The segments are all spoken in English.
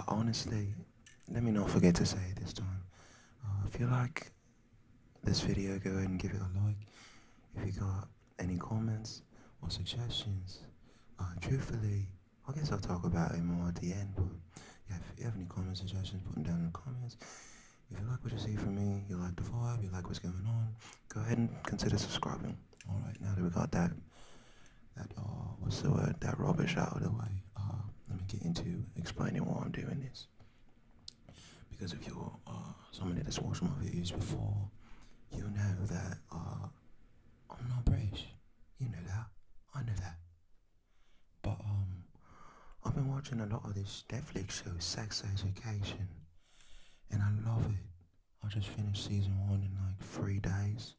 Honestly, let me not forget to say this time. If you like this video, go ahead and give it a like. If you got any comments or suggestions, truthfully, I guess I'll talk about it more at the end. But yeah, if you have any comments, suggestions, put them down in the comments. If you like what you see from me, you like the vibe, you like what's going on, go ahead and consider subscribing. All right, now that we got what's the word, that rubbish out of the way, let me get into explaining why I'm doing this. Because if you're somebody that's watched my videos before, you know that I'm not British. You know that. I know that. But I've been watching a lot of this Netflix show, Sex Education, and I love it. I just finished season 1 in like 3 days.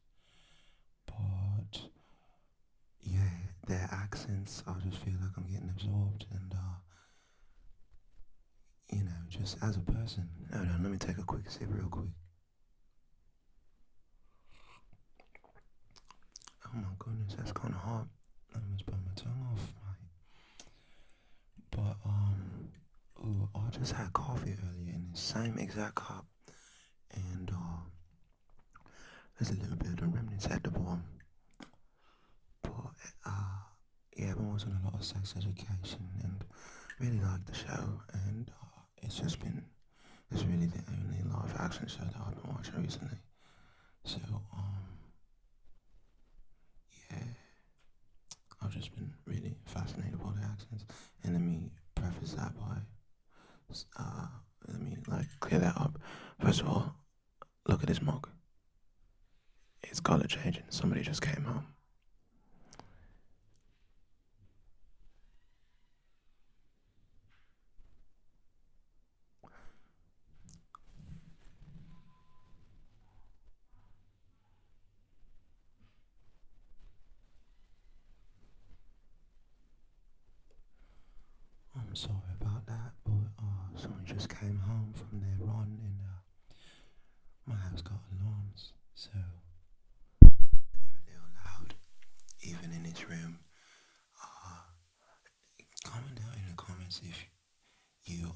But yeah, their accents, I just feel like I'm getting absorbed, and just as a person. Hold on, let me take a quick sip real quick. Oh my goodness, that's kind of hot. I almost burn my tongue off, mate. But I just had coffee earlier in the same exact cup, and there's a little bit of the remnants at the bottom. But yeah, I've been watching a lot of Sex Education and really like the show, and it's really the only live action show that I've been watching recently. So yeah, I've just been really fascinated by the accents. And let me preface that by let me clear that up. First of all, look at this mug. It's color changing. Somebody just came home. I'm sorry about that, but someone just came home from their run, and my house got alarms, so they're a little loud, even in this room. Uh, Comment down in the comments if you know.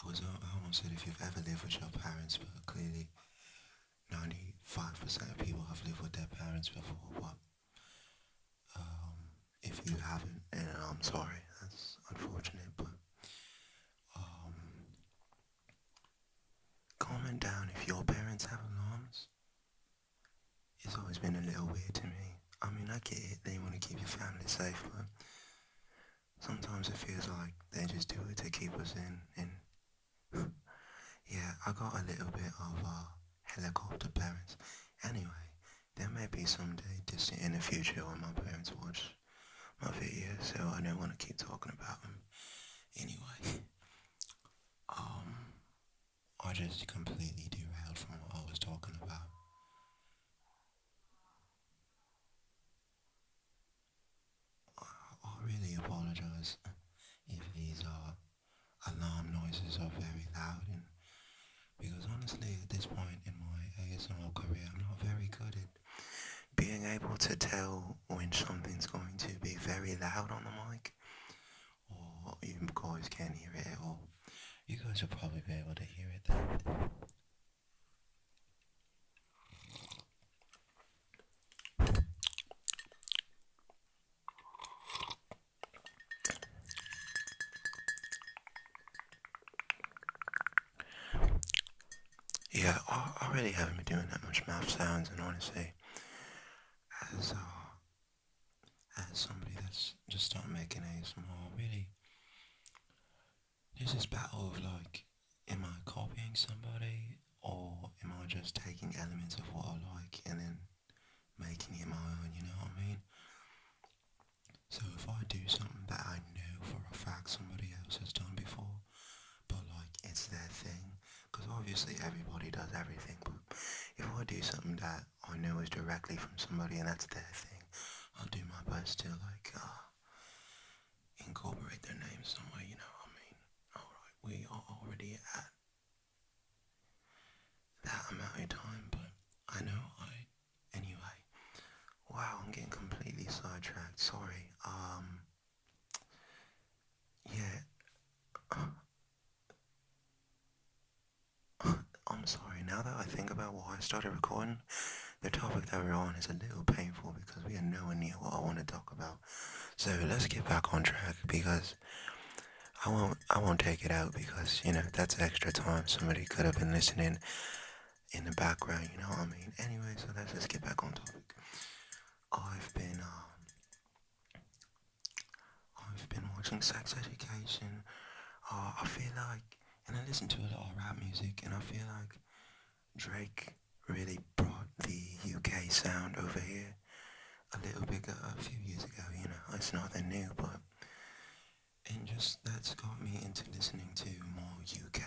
I almost said if you've ever lived with your parents, but clearly 95% of people have lived with their parents before. But if you haven't, and I'm sorry, that's unfortunate. But um, comment down if your parents have alarms. It's always been a little weird to me. I mean, I get it, they want to keep your family safe, but sometimes it feels like they just do it to keep us in. And yeah, I got a little bit of helicopter parents. Anyway, there may be someday just in the future when my parents watch my videos, so I don't want to keep talking about them. Anyway, I just completely derailed from what I was talking about. I really apologize if these alarm noises are very loud, and because honestly, at this point in my ASMR career, I'm not very good at being able to tell when something's going to be very loud on the mic, or you guys can't hear it at all. You guys will probably be able to hear it then. Yeah, I really haven't been doing that much mouth sounds, and honestly, as somebody that's just started making ASMR, really, there's this battle of am I copying somebody, or am I just taking elements of what I like and then making it my own, you know what I mean? So if I do something that I know for a fact somebody else has done before, but it's their thing, because obviously everybody does everything, but if I do something that I know is directly from somebody and that's their thing, I'll do my best to incorporate their name somewhere, you know what I mean? Alright, we are already at that amount of time, but I know anyway. Wow, I'm getting completely sidetracked, sorry. Yeah, now that I think about why I started recording, the topic that we're on is a little painful because we are nowhere near what I want to talk about. So let's get back on track because I won't take it out because that's extra time somebody could have been listening in the background. You know what I mean? Anyway, so let's just get back on topic. I've been uh, I've been watching Sex Education. I feel like, and I listen to a lot of rap music, and I feel like Drake really brought the UK sound over here a little bit a few years ago. It's nothing new, but and just that's got me into listening to more UK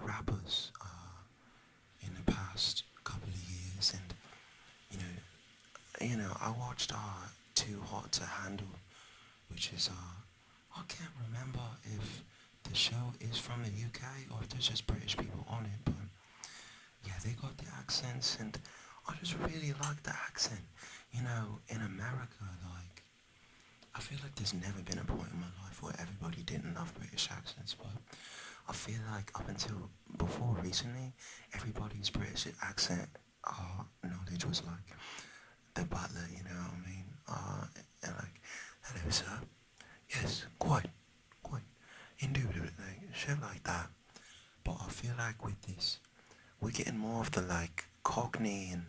rappers in the past couple of years, and you know, I watched Too Hot to Handle, which is I can't remember if the show is from the UK or if there's just British people on it, but yeah, they got the accents, and I just really like the accent. In America, like, I feel like there's never been a point in my life where everybody didn't love British accents, but I feel like up until before recently, everybody's British accent knowledge was like the butler, you know what I mean? And like, hello sir, yes, quite, indubitably, like, shit like that. But I feel like with this, we're getting more of the like Cockney and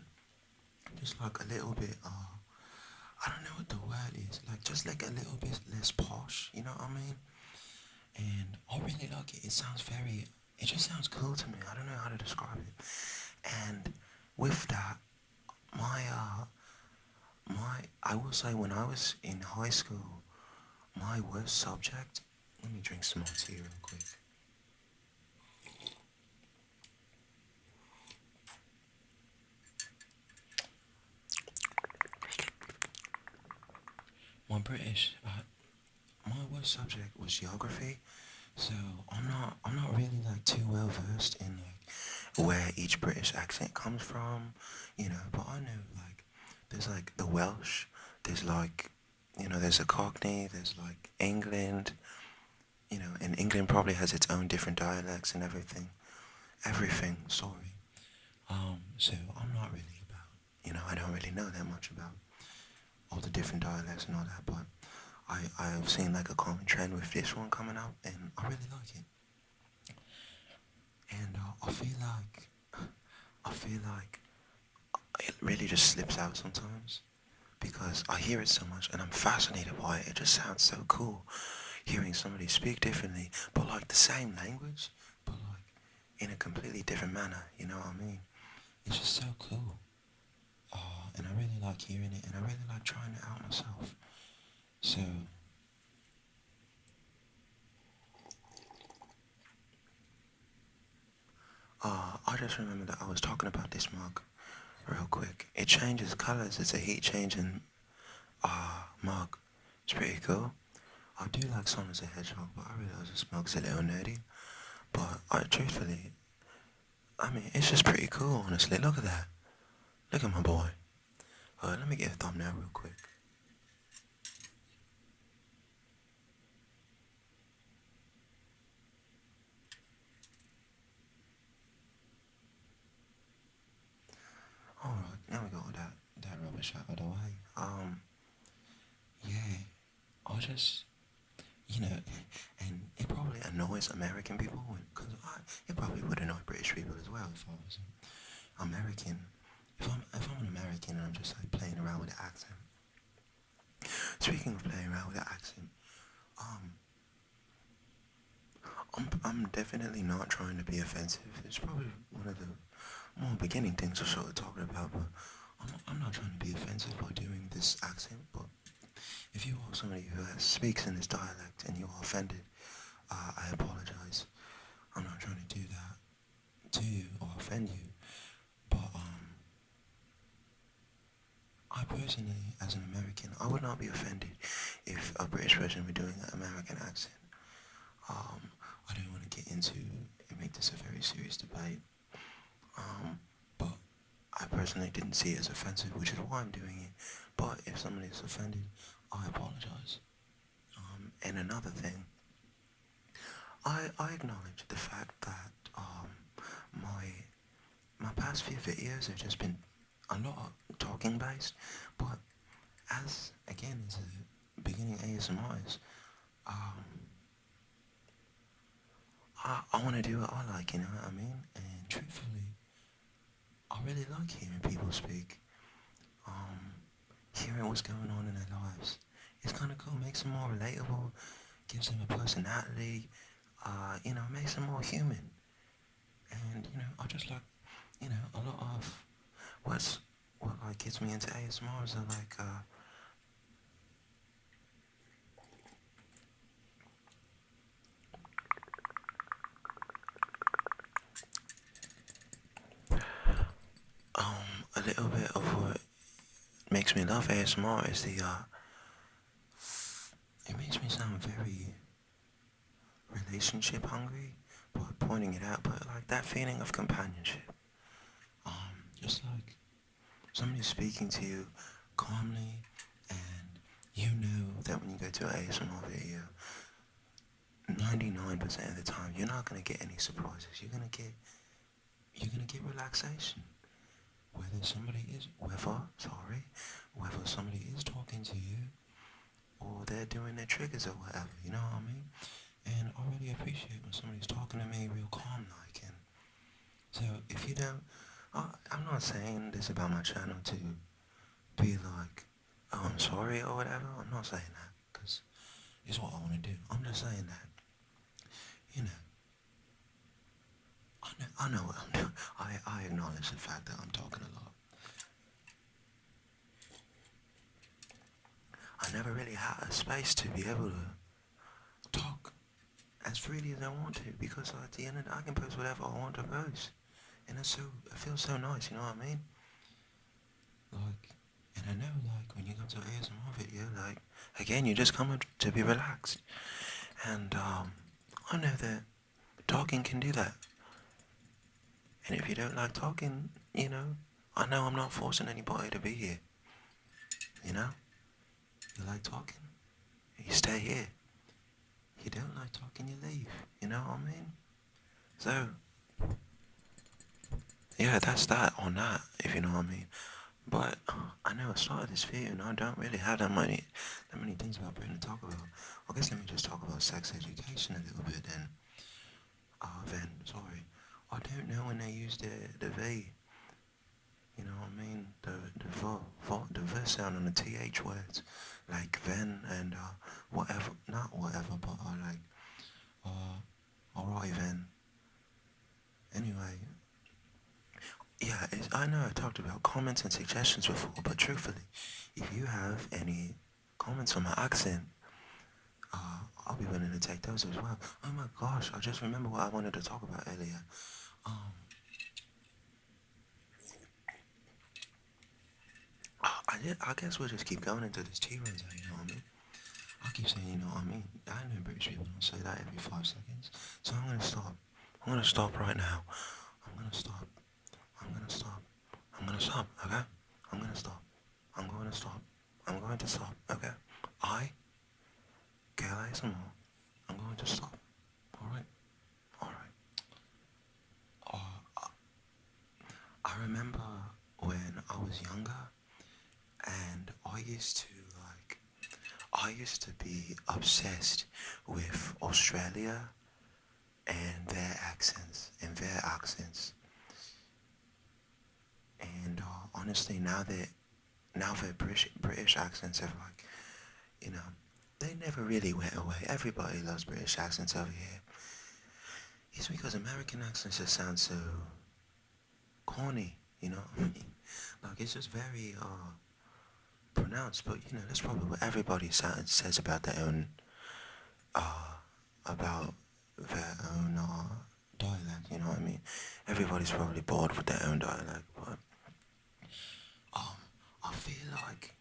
just like a little bit, I don't know what the word is, like just like a little bit less posh, you know what I mean? And I really like it. It just sounds cool to me. I don't know how to describe it. And with that, I will say when I was in high school, my worst subject, let me drink some more tea real quick. My British, my worst subject was geography. So I'm not really like too well versed in like where each British accent comes from, but I know like there's like the Welsh, there's like there's a Cockney, there's like England, and England probably has its own different dialects and everything. Everything, sorry. So I'm not really about I don't really know that much about all the different dialects and all that, but I've seen like a common trend with this one coming up, and I really like it. And I feel like it really just slips out sometimes because I hear it so much and I'm fascinated by it. It just sounds so cool hearing somebody speak differently, but like the same language, but like in a completely different manner. You know what I mean? It's just so cool. And I really like hearing it, and I really like trying it out myself. So, I just remember that I was talking about this mug real quick. It changes colors. It's a heat changing mug. It's pretty cool. I do like Sonic the Hedgehog, but I realize this mug's a little nerdy. But truthfully, I mean, it's just pretty cool, honestly. Look at that. Look at my boy. Let me get a thumbnail real quick. Alright, now we got that rubbish out of the way. Yeah, I just, you know, and it probably annoys American people, because it probably would annoy British people as well if I was American. If I'm an American and I'm just like playing around with the accent. Speaking of playing around with the accent, um, I'm definitely not trying to be offensive. It's probably one of the more beginning things we're sort of talking about, but I'm not trying to be offensive by doing this accent. But if you are somebody who speaks in this dialect and you are offended, I apologize. I'm not trying to do that to you or offend you, but I personally, as an American, I would not be offended if a British person were doing an American accent. Um, I don't want to get into and make this a very serious debate, but I personally didn't see it as offensive, which is why I'm doing it. But if somebody is offended, I apologize. And another thing, I acknowledge the fact that my my past few videos have just been a lot of talking based, but as again as a beginning ASMRist, um, I want to do what I like, you know what I mean? And truthfully, I really like hearing people speak, um, hearing what's going on in their lives. It's kind of cool, makes them more relatable, gives them a personality, makes them more human. And, I just like, a lot of what like gets me into ASMR is like, a little bit of what makes me love ASMR is it makes me sound very relationship hungry, but pointing it out, but like that feeling of companionship. Just like somebody speaking to you calmly, and you know that when you go to an ASMR video, 99% of the time you're not gonna get any surprises. You're gonna get relaxation. Whether somebody is talking to you or they're doing their triggers or whatever, you know what I mean? And I really appreciate when somebody's talking to me real calm like. And so if you don't, I'm not saying this about my channel to be like, oh, I'm sorry or whatever. I'm not saying that because it's what I want to do. I'm just saying that, you know, I know what I'm doing. I acknowledge the fact that I'm talking a lot. I never really had a space to be able to talk as freely as I want to, because at the end of the day, I can post whatever I want to post. And it feels so nice, you know what I mean? Like, and I know, like, when you come to an ASMR video, like, again, you just come to be relaxed. And, I know that talking can do that. And if you don't like talking, I know I'm not forcing anybody to be here. You know? You like talking, you stay here. You don't like talking, you leave. You know what I mean? So, yeah, that's that on that, if you know what I mean. But I know I started this video and I don't really have that many things about Britain to talk about. I guess let me just talk about sex education a little bit then. Sorry. I don't know when they use the V. You know what I mean? The V sound on the TH words. Like then and whatever, not whatever, but like, alright then. Anyway, yeah, I know I talked about comments and suggestions before, but truthfully, if you have any comments on my accent, I'll be willing to take those as well. Oh my gosh, I just remember what I wanted to talk about earlier. Um, I guess we'll just keep going until this tea runs out, you know what I mean? I keep saying, you know what I mean? I know British people don't say that every 5 seconds, so I'm gonna stop. I'm gonna stop right now. I'm gonna stop. I'm gonna stop. I'm gonna stop, okay? I'm gonna stop. I'm going to stop. I'm going to stop, okay? I, KLA some more. I'm going to stop. Alright? Alright. Uh, I remember when I was younger and I used to be obsessed with Australia and their accents. And honestly, now that British accents have like, you know, they never really went away. Everybody loves British accents over here. It's because American accents just sound so corny, you know. Like it's just very pronounced. But that's probably what everybody says uh about their own dialect. You know what I mean? Everybody's probably bored with their own dialect, but um, I feel like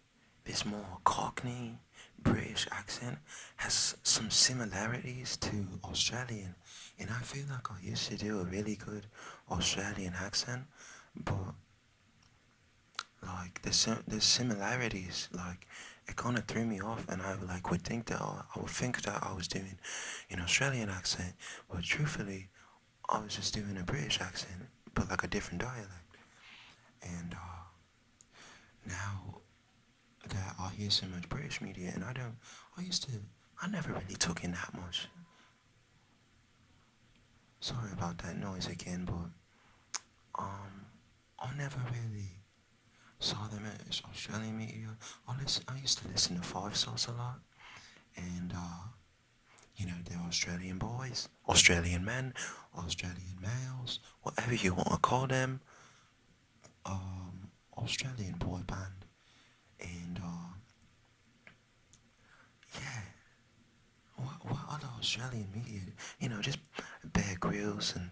this more Cockney British accent has some similarities to Australian, and I feel like I used to do a really good Australian accent, but like the similarities, like it kind of threw me off, and I like I would think that I was doing an Australian accent, but truthfully, I was just doing a British accent. but like a different dialect. And now that I hear so much British media, and I never really took in that much. Sorry about that noise again, but I never really saw them as Australian media. I used to listen to Five Sauce a lot, and they're Australian boys, Australian men, Australian males, whatever you want to call them, Australian boy band, and yeah, what other Australian media? Just Bear Grylls, and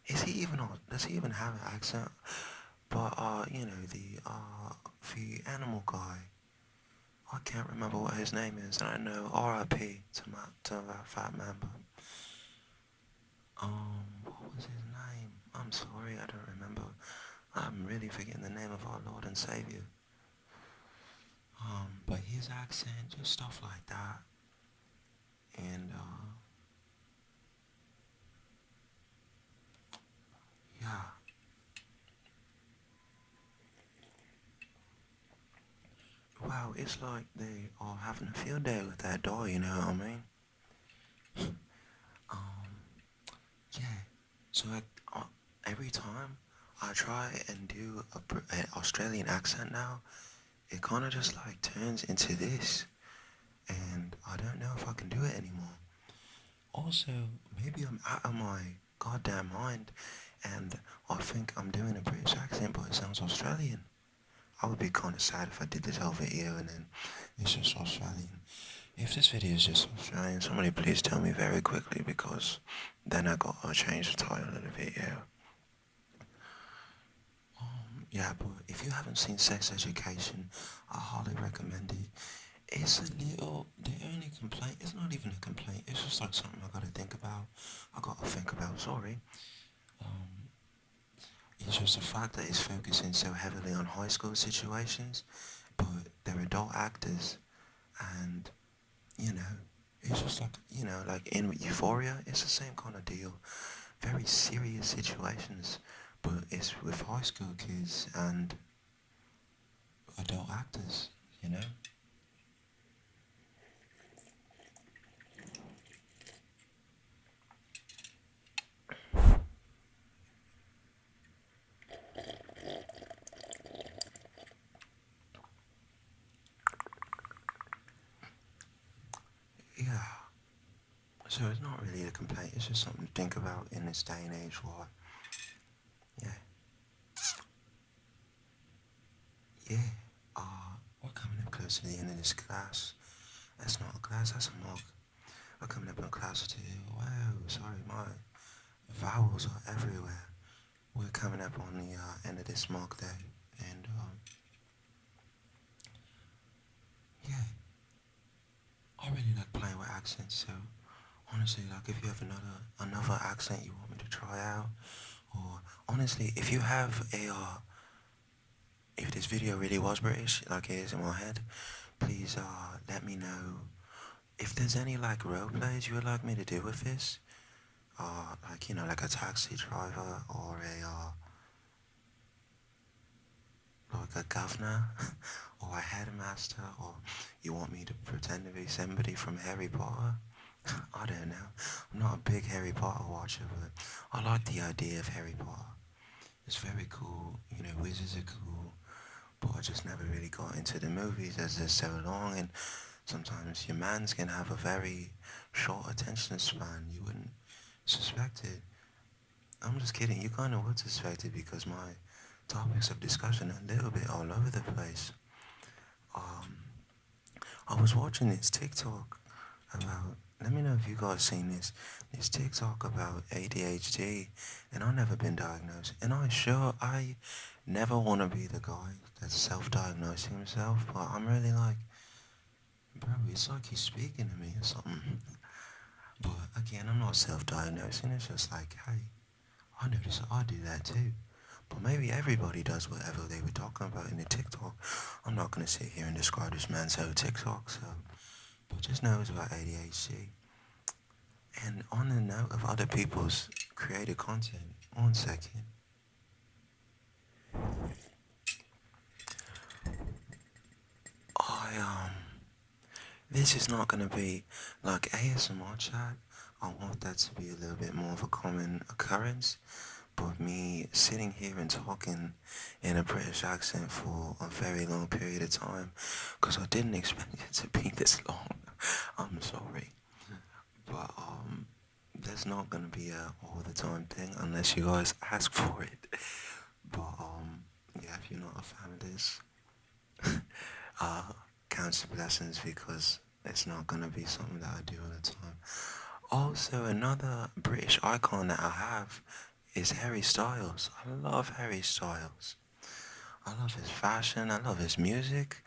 does he even have an accent? But the animal guy, I can't remember what his name is, and I know R.I.P. to that fat man, but what was his name? I'm sorry, I don't remember. I'm really forgetting the name of our Lord and Savior. But his accent, just stuff like that, and yeah. Wow, it's like they are having a field day with that doll, you know what I mean? Um, yeah. So every time I try and do an Australian accent now, it kind of just like turns into this, and I don't know if I can do it anymore. Also, maybe I'm out of my goddamn mind, and I think I'm doing a British accent, but it sounds Australian. I would be kind of sad if I did this whole video and then it's just Australian. If this video is just Australian, somebody please tell me very quickly, because then I gotta change the title of the video. Yeah, but if you haven't seen Sex Education, I highly recommend it. It's the only complaint, it's not even a complaint, it's just like something I gotta think about, sorry. Um, it's just the fact that it's focusing so heavily on high school situations, but they're adult actors, and, you know, it's just like, like in Euphoria, it's the same kind of deal. Very serious situations, but it's with high school kids and adult actors, you know? Yeah. So it's not really a complaint, it's just something to think about in this day and age where, yeah. Yeah. We're coming up close to the end of this class. That's not a class, that's a mug. We're coming up on class 2. Wow, sorry, my vowels are everywhere. We're coming up on the end of this mug day. And, yeah. I really like playing with accents, so honestly, like if you have another accent you want me to try out, or honestly, if you have if this video really was British, like it is in my head, please let me know if there's any like role plays you would like me to do with this, like like a taxi driver or like a governor or a headmaster, or you want me to pretend to be somebody from Harry Potter. I don't know. I'm not a big Harry Potter watcher, but I like the idea of Harry Potter. It's very cool. Wizards are cool, but I just never really got into the movies as they're so long, and sometimes your mans can have a very short attention span. You wouldn't suspect it. I'm just kidding. You kind of would suspect it because my topics of discussion are a little bit all over the place. Um, I was watching this TikTok about, let me know if you guys seen this TikTok about ADHD, and I've never been diagnosed, and I never want to be the guy that's self-diagnosing himself, but I'm really like, bro, it's like he's speaking to me or something. But again, I'm not self-diagnosing, it's just like, hey, I notice I do that too. But maybe everybody does whatever they were talking about in the TikTok. I'm not going to sit here and describe this man's whole TikTok, so, but just know it's about ADHD. And on the note of other people's creative content, one second. this is not gonna be like ASMR chat. I want that to be a little bit more of a common occurrence. But me sitting here and talking in a British accent for a very long period of time, because I didn't expect it to be this long. I'm sorry, but that's not gonna be a all the time thing unless you guys ask for it. But yeah, if you're not a fan of this, uh, count your blessings because it's not gonna be something that I do all the time. Also, another British icon that I have is Harry Styles. I love Harry Styles. I love his fashion. I love his music.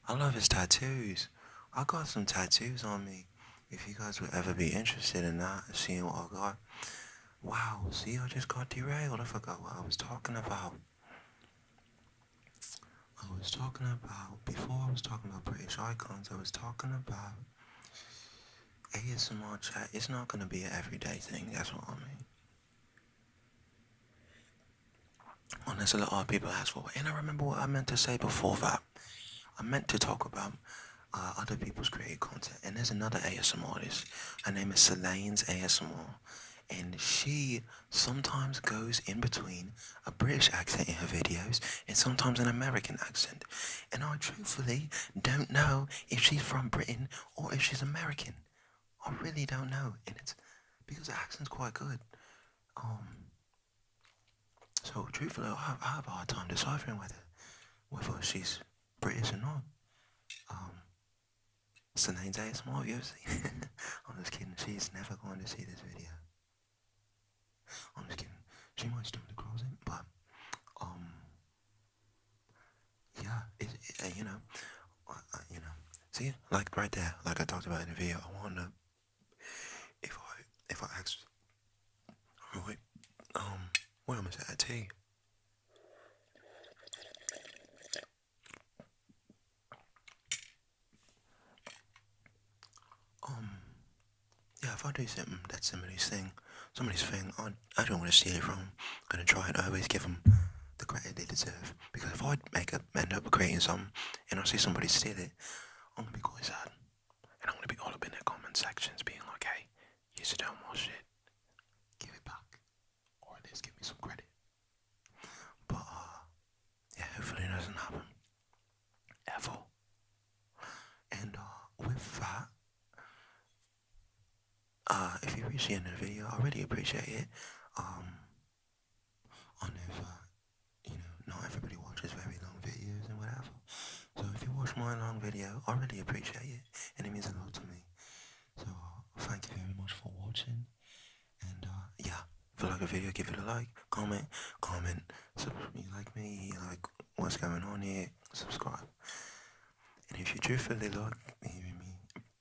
I love his tattoos. I got some tattoos on me. If you guys would ever be interested in that, seeing what I got. Wow, see, I just got derailed. I forgot what I was talking about. Before I was talking about British icons, I was talking about ASMR chat. It's not going to be an everyday thing, that's what I mean. Unless a lot of people ask for it. And I remember what I meant to say before that. I meant to talk about other people's created content. And there's another ASMR artist. Her name is Selene's ASMR. And she sometimes goes in between a British accent in her videos and sometimes an American accent. And I truthfully don't know if she's from Britain or if she's American. I really don't know. And it's because the accent's quite good. So truthfully, I have a hard time deciphering whether she's British or not. Selene's ASMR, obviously. I'm just kidding. She's never going to see this video. I'm just kidding. She might stumble across it, but yeah, you know. See, like right there, like I talked about in the video. I wonder if I ask, oh, wait, what am I saying? Tea. Um, yeah, if I do something that's somebody's thing, I don't want to steal it from 'em. I'm gonna try and always give them the credit they deserve. Because if I end up creating something and I see somebody steal it, I'm gonna be quite sad. And I'm gonna be all up in their comment sections being like, hey, you should don't more shit. Give it back. Or at least give me some credit. But yeah, hopefully it doesn't happen. Ever. And with that, if you reach the end of the video, I really appreciate it. I know that, not everybody watches very long videos and whatever. So if you watch my long video, I really appreciate it. And it means a lot to me. So thank you very much for watching. And yeah, if you like the video, give it a like, comment, you like me, you like what's going on here, subscribe. And if you truthfully like hearing me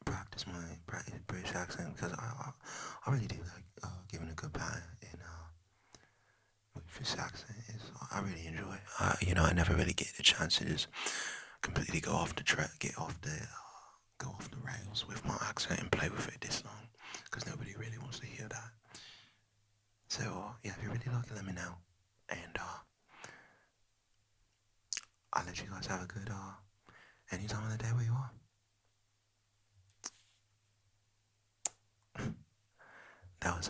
practice my British accent, because I really do like giving a good pattern in with this accent. I really enjoy. I never really get the chance to just completely go off the track, go off the rails with my accent and play with it this long, because nobody really wants to hear that. So yeah, if you really like it, let me know, and I'll let you guys have a good any time of the day where you are. That was